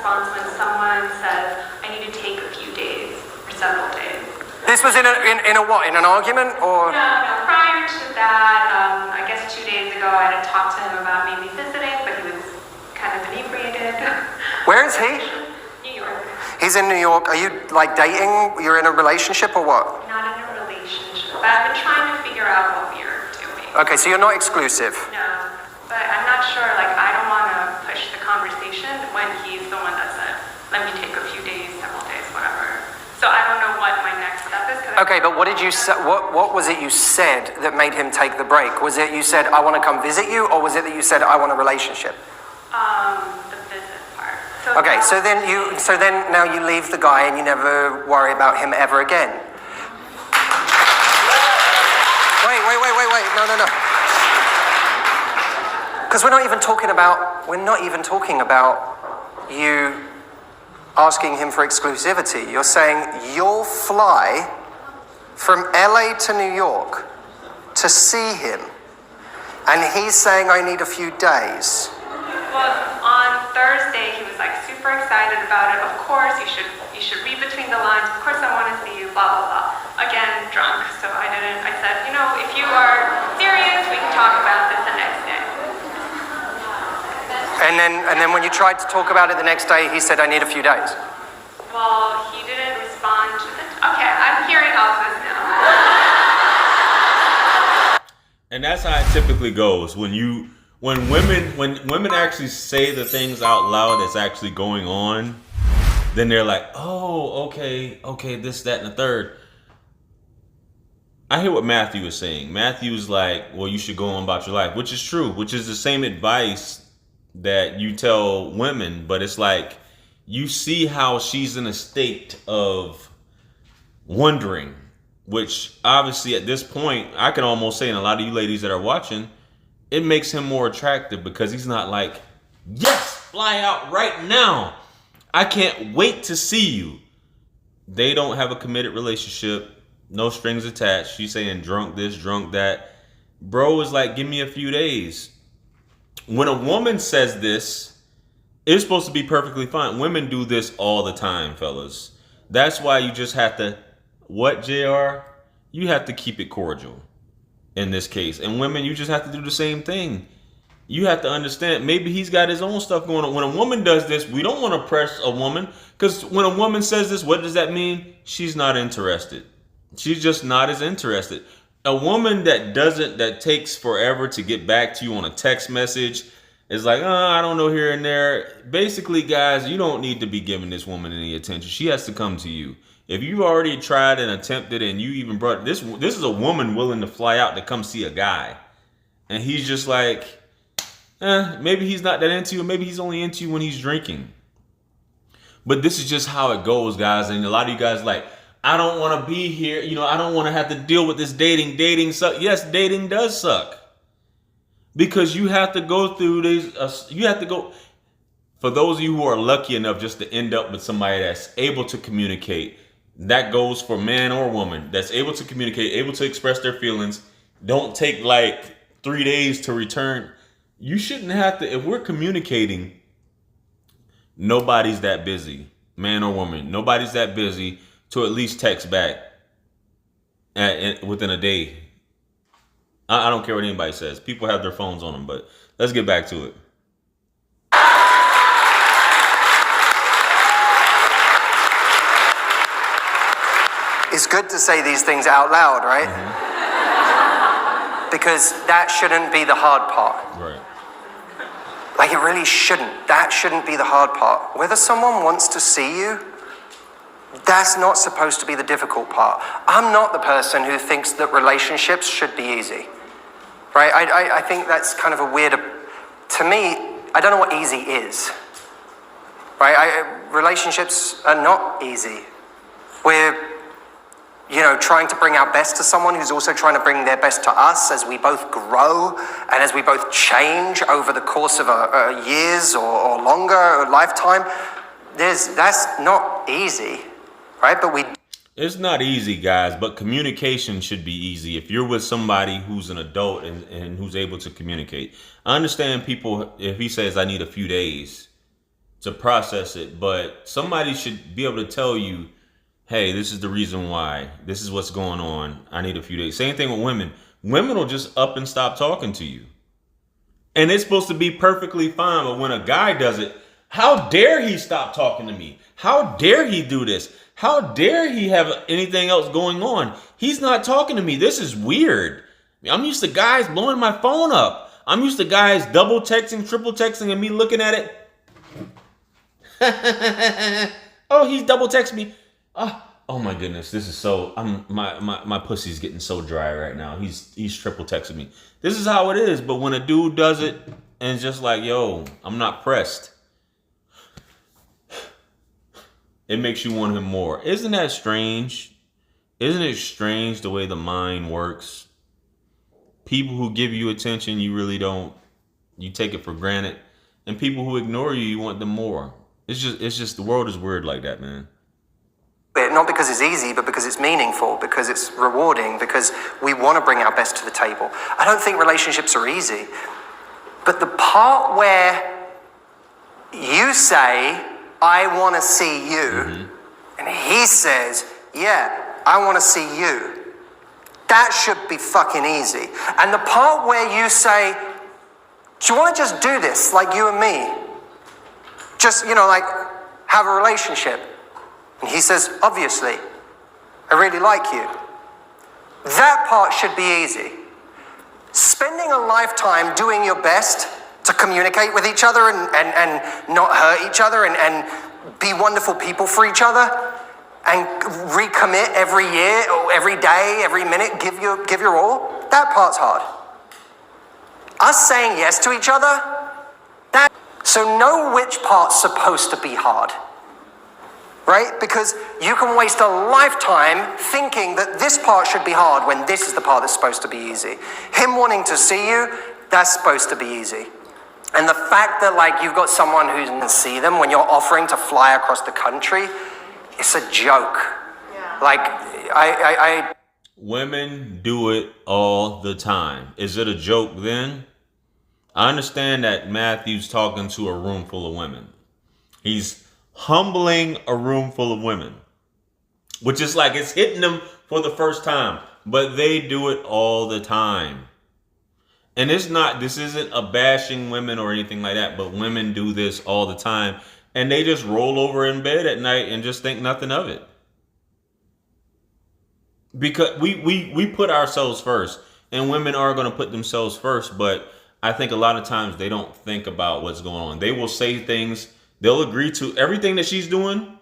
response when someone says, I need to take a few days or several days. This was in a what? In an argument or? No, prior to that, I guess 2 days ago, I had talked to him about maybe visiting, but he was kind of inebriated. Where is he? New York. He's in New York. Are you like dating? You're in a relationship or what? Not in a relationship, but I've been trying to figure out what we're doing. Okay, so you're not exclusive. No, but I'm not sure, like, I don't want to push the conversation when he's the one that said, let me take a few days, several days, whatever. So I don't know what my next step is. Okay, but what did you say? What was it you said that made him take the break? Was it you said, I want to come visit you, or was it that you said, I want a relationship? The visit part. So okay, so then now you leave the guy and you never worry about him ever again. Wait. No. Because we're not even talking about you asking him for exclusivity. You're saying you'll fly from LA to New York to see him, and he's saying I need a few days. Well, on Thursday he was like super excited about it. Of course, you should read between the lines. Of course, I want to see you. Blah blah blah. Again, drunk. So I said, if you are serious, we can talk about this the next day. And then when you tried to talk about it the next day, he said, I need a few days. Well, he didn't respond to okay, I'm hearing all this now. And that's how it typically goes. When women actually say the things out loud that's actually going on, then they're like, oh, okay, this, that, and the third. I hear what Matthew is saying. Matthew's like, well, you should go on about your life, which is true, which is the same advice that you tell women, but it's like you see how she's in a state of wondering, which obviously at this point, I can almost say, and a lot of you ladies that are watching, it makes him more attractive because he's not like, yes, fly out right now. I can't wait to see you. They don't have a committed relationship, no strings attached. She's saying drunk this, drunk that. Bro is like, give me a few days. When a woman says this, it's supposed to be perfectly fine. Women do this all the time, fellas. That's why you just have to, what, JR? You have to keep it cordial in this case. And women, you just have to do the same thing. You have to understand, maybe he's got his own stuff going on. When a woman does this, we don't want to press a woman, because when a woman says this, what does that mean? She's not interested. She's just not as interested. A woman that takes forever to get back to you on a text message is like, I don't know, here and there. Basically, guys, you don't need to be giving this woman any attention. She has to come to you. If you've already tried and attempted and you even brought this is a woman willing to fly out to come see a guy. And he's just like, maybe he's not that into you. Maybe he's only into you when he's drinking. But this is just how it goes, guys. And a lot of you guys like, I don't want to be here. I don't want to have to deal with this dating. Dating sucks. Yes, dating does suck. Because you have to go through these. For those of you who are lucky enough just to end up with somebody that's able to communicate, that goes for man or woman, that's able to communicate, able to express their feelings. Don't take like 3 days to return. You shouldn't have to. If we're communicating, nobody's that busy, man or woman. Nobody's that busy to at least text back within a day. I don't care what anybody says. People have their phones on them, but let's get back to it. It's good to say these things out loud, right? Mm-hmm. Because that shouldn't be the hard part. Right. Like, it really shouldn't. That shouldn't be the hard part. Whether someone wants to see you, that's not supposed to be the difficult part. I'm not the person who thinks that relationships should be easy, right? I think that's kind of a weird, to me, I don't know what easy is, right? Relationships are not easy. We're, trying to bring our best to someone who's also trying to bring their best to us as we both grow and as we both change over the course of years or longer, or lifetime. That's not easy. Right, but it's not easy, guys, but communication should be easy. If you're with somebody who's an adult and who's able to communicate. I understand people, if he says, I need a few days, to process it, but somebody should be able to tell you, hey, this is the reason why. This is what's going on. I need a few days. Same thing with women. Women will just up and stop talking to you. And it's supposed to be perfectly fine. But when a guy does it, how dare he stop talking to me? How dare he do this? How dare he have anything else going on? He's not talking to me. This is weird. I'm used to guys blowing my phone up. I'm used to guys double texting, triple texting, and me looking at it. Oh, he's double texting me. Oh my goodness, this is so. My pussy's getting so dry right now. He's triple texting me. This is how it is. But when a dude does it and it's just like, yo, I'm not pressed, it makes you want him more. Isn't that strange? Isn't it strange the way the mind works? People who give you attention, you really don't. You take it for granted, and people who ignore you, you want them more. It's just the world is weird like that, man. Not because it's easy, but because it's meaningful, because it's rewarding, because we want to bring our best to the table. I don't think relationships are easy. But the part where you say, I want to see you, and he says, yeah, I want to see you, that should be fucking easy. And the part where you say, do you want to just do this, like you and me? Just, like, have a relationship. And he says, obviously, I really like you. That part should be easy. Spending a lifetime doing your best to communicate with each other and not hurt each other and be wonderful people for each other and recommit every year or every day, every minute, give your all, that part's hard. Us saying yes to each other, so know which part's supposed to be hard. Right? Because you can waste a lifetime thinking that this part should be hard when this is the part that's supposed to be easy. Him wanting to see you, that's supposed to be easy. And the fact that you've got someone who can see them when you're offering to fly across the country, it's a joke. Yeah. Women do it all the time. Is it a joke then? I understand that Matthew's talking to a room full of women. He's humbling a room full of women, which is like it's hitting them for the first time, but they do it all the time. And this isn't a bashing women or anything like that, but women do this all the time, and they just roll over in bed at night and just think nothing of it. Because we put ourselves first, and women are going to put themselves first, but I think a lot of times they don't think about what's going on. They will say things. They'll agree to everything that she's doing.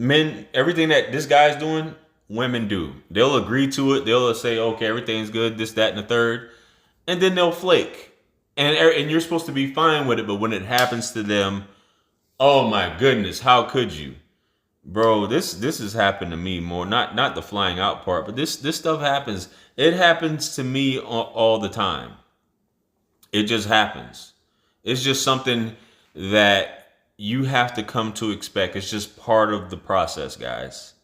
Everything that this guy's doing, women do. They'll agree to it. They'll say, okay, everything's good, this, that, and the third. And then they'll flake. And you're supposed to be fine with it. But when it happens to them, oh my goodness, how could you? Bro, this has happened to me more. Not the flying out part, but this stuff happens. It happens to me all the time. It just happens. It's just something that you have to come to expect. It's just part of the process, guys.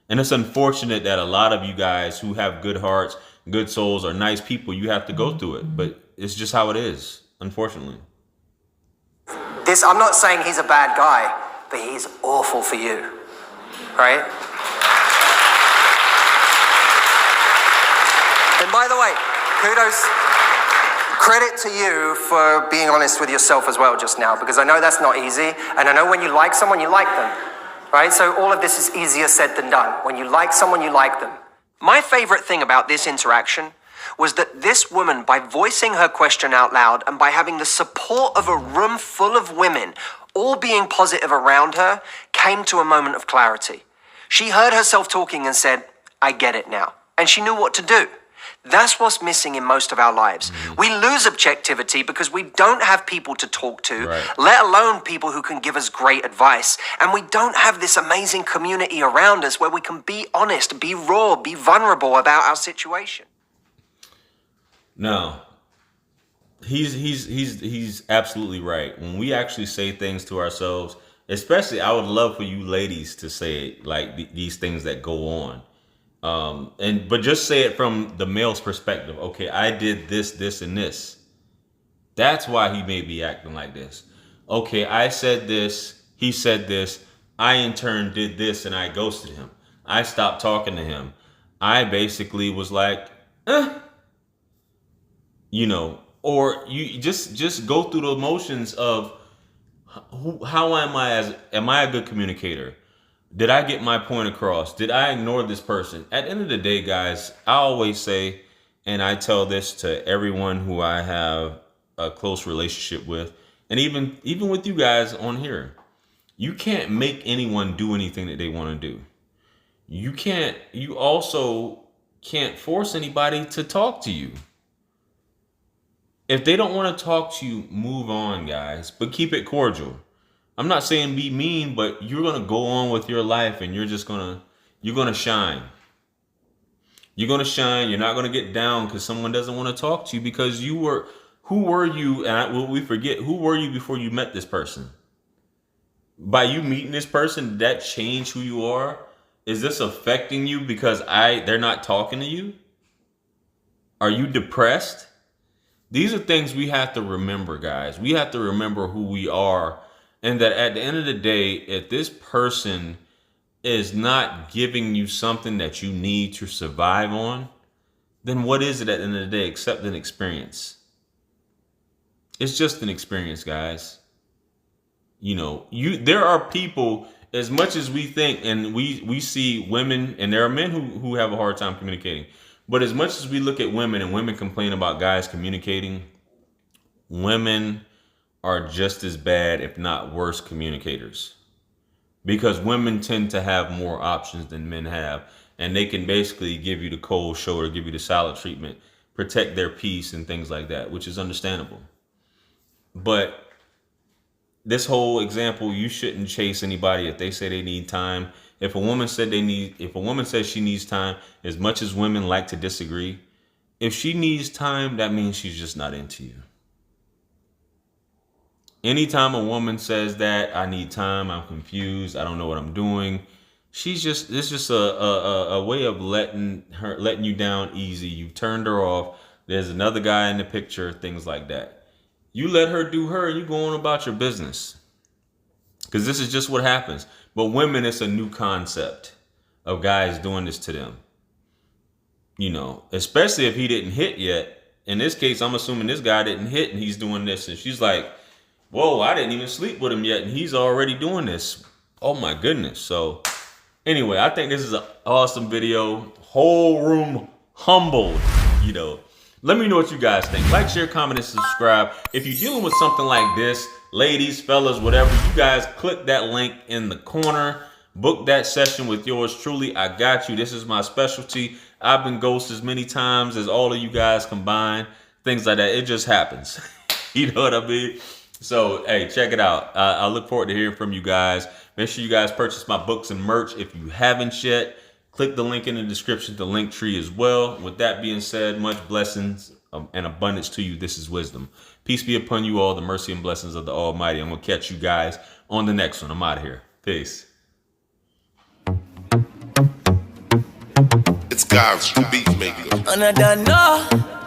And it's unfortunate that a lot of you guys who have good hearts, good souls, are nice people, you have to go through it. But it's just how it is, unfortunately. I'm not saying he's a bad guy, but he's awful for you, right? And by the way, credit to you for being honest with yourself as well just now, because I know that's not easy, and I know when you like someone, you like them, right? So all of this is easier said than done. When you like someone, you like them. My favorite thing about this interaction was that this woman, by voicing her question out loud and by having the support of a room full of women, all being positive around her, came to a moment of clarity. She heard herself talking and said, I get it now. And she knew what to do. That's what's missing in most of our lives. We lose objectivity because we don't have people to talk to, let alone people who can give us great advice. And we don't have this amazing community around us where we can be honest, be raw, be vulnerable about our situation. No, he's absolutely right. When we actually say things to ourselves, especially, I would love for you ladies to say it, like these things that go on. But just say it from the male's perspective. Okay, I did this, this, and this. That's why he may be acting like this. okay, I said this, he said this, I in turn did this, and I ghosted him. I stopped talking to him. I basically was like, you know, or you just go through the motions of how am I a good communicator? Did I get my point across? Did I ignore this person? At the end of the day, guys, I always say, and I tell this to everyone who I have a close relationship with, and even with you guys on here, you can't make anyone do anything that they want to do. You also can't force anybody to talk to you. If they don't want to talk to you, move on, guys, but keep it cordial. I'm not saying be mean, but you're going to go on with your life and you're going to shine. You're going to shine. You're not going to get down because someone doesn't want to talk to you, because who were you? And we forget, who were you before you met this person? By you meeting this person, did that change who you are? Is this affecting you because they're not talking to you? Are you depressed? These are things we have to remember, guys. We have to remember who we are, and that at the end of the day, if this person is not giving you something that you need to survive on, then what is it at the end of the day except an experience? It's just an experience, guys. You know, there are people, as much as we think, and we see women, and there are men who have a hard time communicating. But as much as we look at women and women complain about guys communicating, women are just as bad, if not worse, communicators. Because women tend to have more options than men have. And they can basically give you the cold shoulder, give you the silent treatment, protect their peace and things like that, which is understandable. But this whole example, you shouldn't chase anybody if they say they need time. If a woman says she needs time, as much as women like to disagree, if she needs time, that means she's just not into you. Anytime a woman says that, I need time, I'm confused, I don't know what I'm doing, it's just a way of letting you down easy. You've turned her off. There's another guy in the picture, things like that. You let her do her, and you go on about your business. Because this is just what happens. But women, it's a new concept of guys doing this to them. You know, especially if he didn't hit yet. In this case, I'm assuming this guy didn't hit and he's doing this. And she's like, whoa, I didn't even sleep with him yet, and he's already doing this. Oh my goodness. So anyway, I think this is an awesome video. Whole room humbled, you know. Let me know what you guys think. Like, share, comment, and subscribe. If you're dealing with something like this, ladies, fellas, whatever, you guys click that link in the corner. Book that session with yours truly. I got you. This is my specialty. I've been ghosted as many times as all of you guys combined. Things like that. It just happens. You know what I mean? So, hey, check it out. I look forward to hearing from you guys. Make sure you guys purchase my books and merch if you haven't yet. Click the link in the description, the link tree as well. With that being said, much blessings and abundance to you. This is wisdom. Peace be upon you all, the mercy and blessings of the Almighty. I'm going to catch you guys on the next one. I'm out of here. Peace. It's God's beat maker. And I don't know.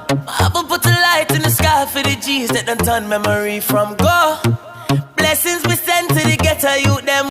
I haven't put a light in the sky for the G's that done turn memory from go. Blessings we send to the ghetto youth them.